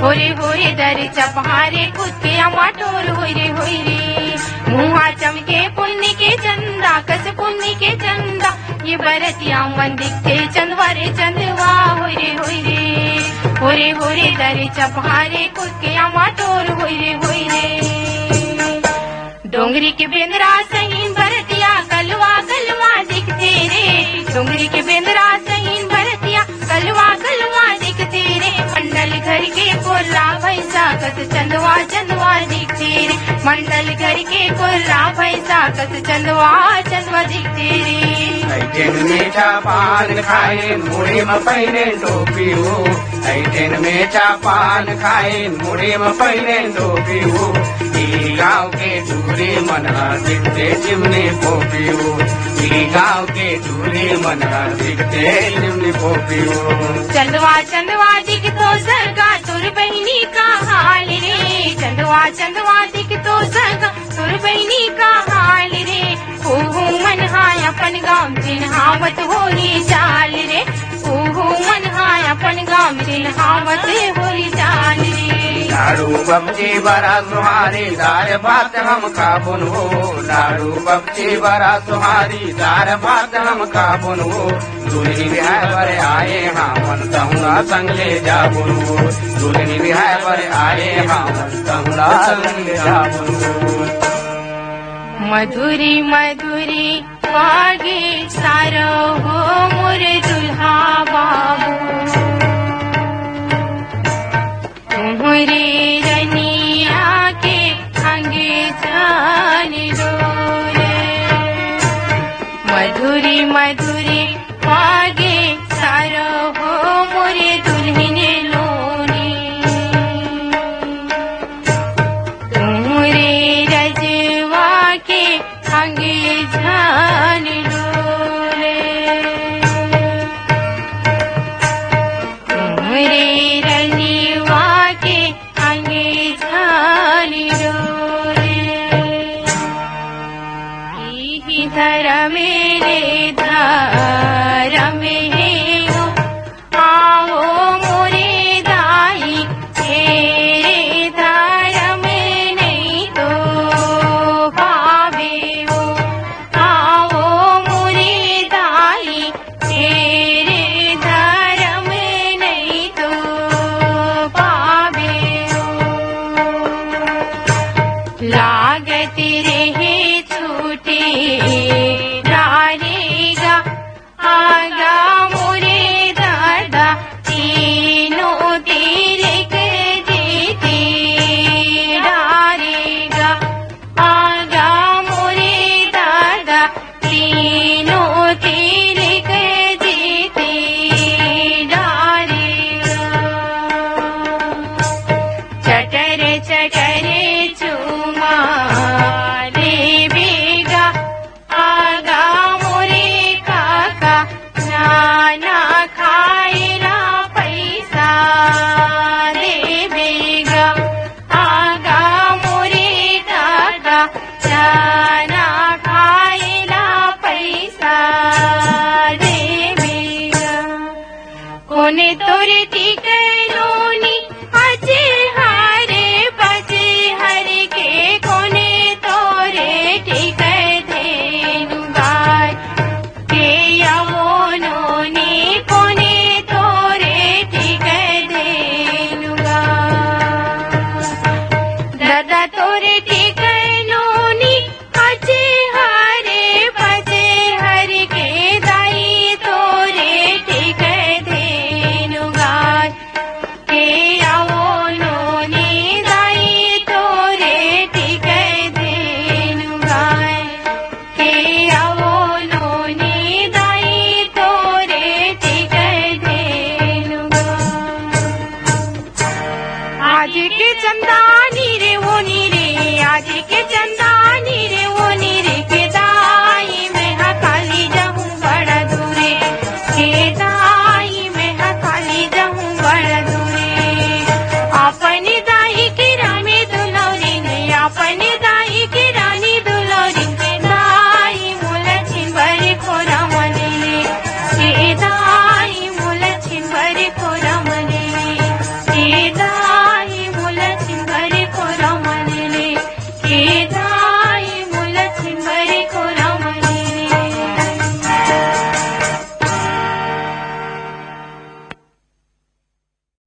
होरे दर चपहारे खुद के अमाटोर होरे मुहा चमके पुण्य के चंदा कस पुण्य के चंदा ये बरतिया मन दिखते चंदवारे चंदवा होरे दर चपहारे खुद के अमाटोर होरे डोंगरी के बेंदरा सहीन भरतिया कलवा कलवा दिखते रे डोंगरी के बेंदरा सहीन भरतिया कलवा कलवा दिखते रे मंडल घर के कोल्ला भैंसा कस चंदवा चंदवा दिखते रे मंडल घर के कोल्ला भैंसा कस चंदवा चंदवा दिखते रे ऐटेन मीठा पान खाए मुड़ी में पहने टोपी हो ऐटेन मीठा पान खाए मुड़ी में पहने टोपी हो गाँव के दूरी मना दिखते चिमनी पोपी हो गाँव के दूरी मना दिखते चिमनी पोपी हो चंदवा चंदवा दिख तो सरगा तुर बहनी का हाल रे चंदवा चंदवा दिख तो सरगा तुर बहनी का हाल रे हो मन हाय अपन गाँव चिन्हावत होली चाल रे हो मन हाय अपन गाँव चिन्हावत होली चाल रे लाडू बब्ची बड़ा सुहारी दार भात हम खाबुन हो लाडू बब्ची बड़ा सुहारी दार भात हम खाबुन हो दुल्हनी बिहार पर आए हाँ मन तहुना संग ले जाबुन हो दुल्हनी बिहार पर आए हाँ मन तहुना संग ले जाबुन हो मधुरी मधुरी वागे सारो हो मोर दुल्हा बाबू तुम्हारे रनिया के अंगे जान डोले मधुरी मधुरी वागे सारो हो मोरे दुल्हने लोनी तुम्हारे रजवा के अंगे जान डोले तुम्हारे रनिवा के अंगे जान डोले ही धरा मेरे धारा में हो आओ मोरे दाई तेरे धारा में नहीं तो भावे हो आओ मोरे दाई तेरे धारा में नहीं तो पावे हो लागत रहे छूटे डारेगा आगा मोरे दादा तीनों तेरे के देते डारेगा आगा मोरे दादा तीनों तेरे के देते डारेगा चटर चटर चुमा रे बेगा आगा मोरे काका नाना खाएला पैसा रे बेगा आगा मोरे काका नाना खाएला पैसा रे बेगा कोने तोरे टिकलोनी अजे हारे बजे हर के कोने तोरे टिक धेनुगार के यमोनोनी कोने तोरे टिक धेनुगार दादा तोरे टिकलोनी अजे हारे बजे हर के दाई तोरे टिक धेनुगार के यमोनोनी दाई तोरे टिक धेनुगार के यमोनोनी दाई तोरे टिक धेनुगार आज के चंदानी रे वो नीरे आज के चंदानी रे वो नीरे के दाई मैं हकाली जाऊं बड़ा दूरे के